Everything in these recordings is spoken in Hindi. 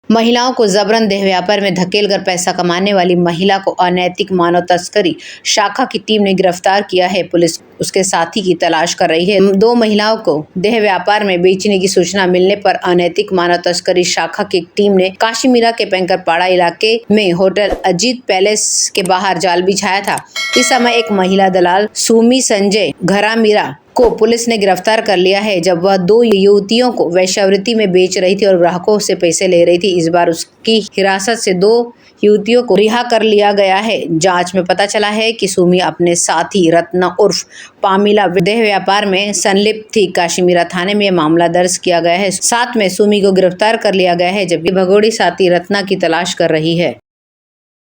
महिलाओं को जबरन देह व्यापार में धकेलकर पैसा कमाने वाली महिला को अनैतिक मानव तस्करी शाखा की टीम ने गिरफ्तार किया है। पुलिस उसके साथी की तलाश कर रही है। 2 महिलाओं को देह व्यापार में बेचने की सूचना मिलने पर अनैतिक मानव तस्करी शाखा की टीम ने काशीमीरा के पेंकरपाड़ा इलाके में होटल अजीत पैलेस के बाहर जाल बिछाया था। इस समय एक महिला दलाल सुमी संजय घरामीरा को पुलिस ने गिरफ्तार कर लिया है, जब वह 2 युवतियों को वेश्यावृत्ति में बेच रही थी और ग्राहकों से पैसे ले रही थी। इस बार उसकी हिरासत से 2 युवतियों को रिहा कर लिया गया है। जांच में पता चला है कि सुमी अपने साथी रत्ना उर्फ पामिला देह व्यापार में संलिप्त थी। काशीमीरा थाने में मामला दर्ज किया गया है। साथ में सुमी को गिरफ्तार कर लिया गया है, जबकि भगोड़ी साथी रत्ना की तलाश कर रही है।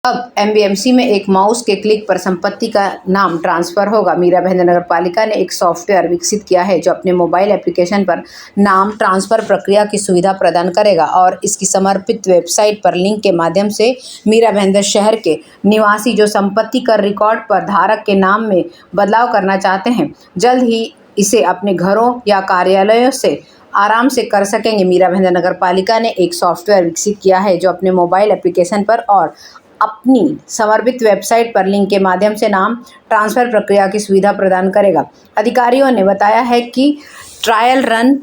अब एमबीएमसी में एक माउस के क्लिक पर संपत्ति का नाम ट्रांसफर होगा। मीरा भाईंदर नगर पालिका ने एक सॉफ्टवेयर विकसित किया है जो अपने मोबाइल एप्लीकेशन पर नाम ट्रांसफर प्रक्रिया की सुविधा प्रदान करेगा और इसकी समर्पित वेबसाइट पर लिंक के माध्यम से मीरा भाईंदर शहर के निवासी जो संपत्ति कर रिकॉर्ड पर धारक के नाम में बदलाव करना चाहते हैं, जल्द ही इसे अपने घरों या कार्यालयों से आराम से कर सकेंगे। मीरा भाईंदर नगर पालिका ने एक सॉफ्टवेयर विकसित किया है जो अपने मोबाइल एप्लीकेशन पर और अपनी समर्पित वेबसाइट पर लिंक के माध्यम से नाम ट्रांसफ़र प्रक्रिया की सुविधा प्रदान करेगा। अधिकारियों ने बताया है कि ट्रायल रन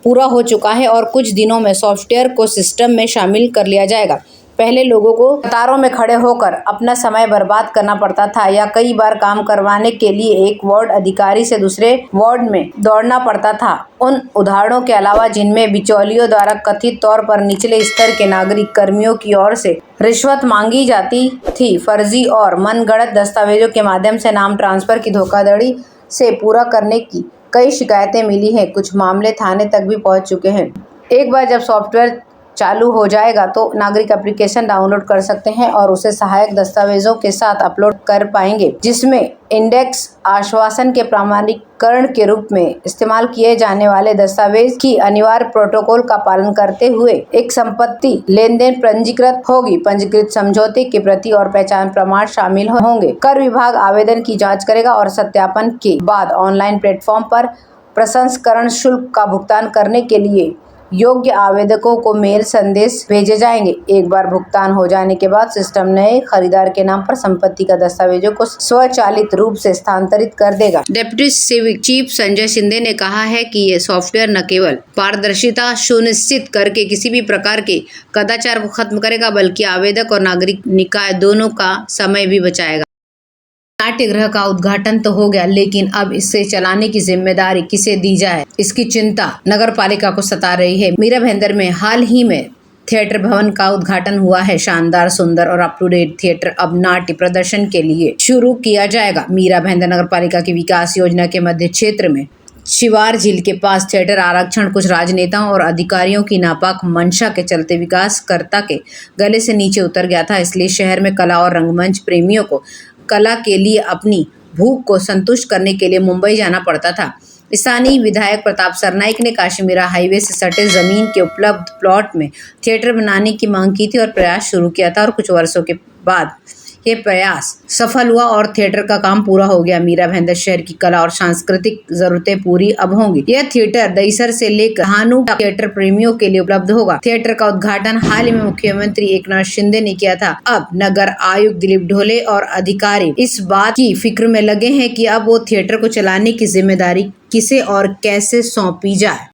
पूरा हो चुका है और कुछ दिनों में सॉफ्टवेयर को सिस्टम में शामिल कर लिया जाएगा। पहले लोगों को कतारों में खड़े होकर अपना समय बर्बाद करना पड़ता था या कई बार काम करवाने के लिए एक वार्ड अधिकारी से दूसरे वार्ड में दौड़ना पड़ता था। उन उदाहरणों के अलावा जिनमें बिचौलियों द्वारा कथित तौर पर निचले स्तर के नागरिक कर्मियों की ओर से रिश्वत मांगी जाती थी, फर्जी और मनगढ़ंत दस्तावेजों के माध्यम से नाम ट्रांसफर की धोखाधड़ी से पूरा करने की कई शिकायतें मिली हैं। कुछ मामले थाने तक भी पहुंच चुके हैं। एक बार जब सॉफ्टवेयर चालू हो जाएगा तो नागरिक एप्लीकेशन डाउनलोड कर सकते हैं और उसे सहायक दस्तावेजों के साथ अपलोड कर पाएंगे, जिसमें इंडेक्स आश्वासन के प्रमाणीकरण के रूप में इस्तेमाल किए जाने वाले दस्तावेज की अनिवार्य प्रोटोकॉल का पालन करते हुए एक संपत्ति लेनदेन पंजीकृत होगी। पंजीकृत समझौते की प्रति और पहचान प्रमाण शामिल होंगे। कर विभाग आवेदन की जाँच करेगा और सत्यापन के बाद ऑनलाइन प्लेटफॉर्म पर प्रसंस्करण शुल्क का भुगतान करने के लिए योग्य आवेदकों को मेल संदेश भेजे जाएंगे। एक बार भुगतान हो जाने के बाद सिस्टम नए खरीदार के नाम पर संपत्ति का दस्तावेजों को स्वचालित रूप से स्थानांतरित कर देगा। Deputy civic chief Sanjay Shinde ने कहा है कि ये सॉफ्टवेयर न केवल पारदर्शिता सुनिश्चित करके किसी भी प्रकार के कदाचार को खत्म करेगा, बल्कि आवेदक और नागरिक निकाय दोनों का समय भी बचाएगा। नाट्यगृह का उद्घाटन तो हो गया, लेकिन अब इसे चलाने की जिम्मेदारी किसे दी जाए, इसकी चिंता नगर पालिका को सता रही है। मीरा भाईंदर में हाल ही में थिएटर भवन का उद्घाटन हुआ है। शानदार, सुंदर और अप टू डेट थिएटर अब नाट्य प्रदर्शन के लिए शुरू किया जाएगा। मीरा भाईंदर नगर पालिका की विकास योजना के मध्य क्षेत्र में शिवार झील के पास थिएटर आरक्षण कुछ राजनेताओं और अधिकारियों की नापाक मंशा के चलते विकासकर्ता के गले से नीचे उतर गया था। इसलिए शहर में कला और रंगमंच प्रेमियों को कला के लिए अपनी भूख को संतुष्ट करने के लिए मुंबई जाना पड़ता था। स्थानीय विधायक प्रताप सरनाइक ने काशीमीरा हाईवे से सटे जमीन के उपलब्ध प्लॉट में थिएटर बनाने की मांग की थी और प्रयास शुरू किया था और कुछ वर्षों के बाद ये प्रयास सफल हुआ और थिएटर का काम पूरा हो गया। मीरा भाईंदर शहर की कला और सांस्कृतिक जरूरतें पूरी अब होंगी। यह थिएटर दहिसर से लेकर हानू थिएटर प्रेमियों के लिए उपलब्ध होगा। थिएटर का उद्घाटन हाल ही में मुख्यमंत्री एकनाथ शिंदे ने किया था। अब नगर आयुक्त दिलीप ढोले और अधिकारी इस बात की फिक्र में लगे हैं कि अब वो थिएटर को चलाने की जिम्मेदारी किसे और कैसे सौंपी जाए।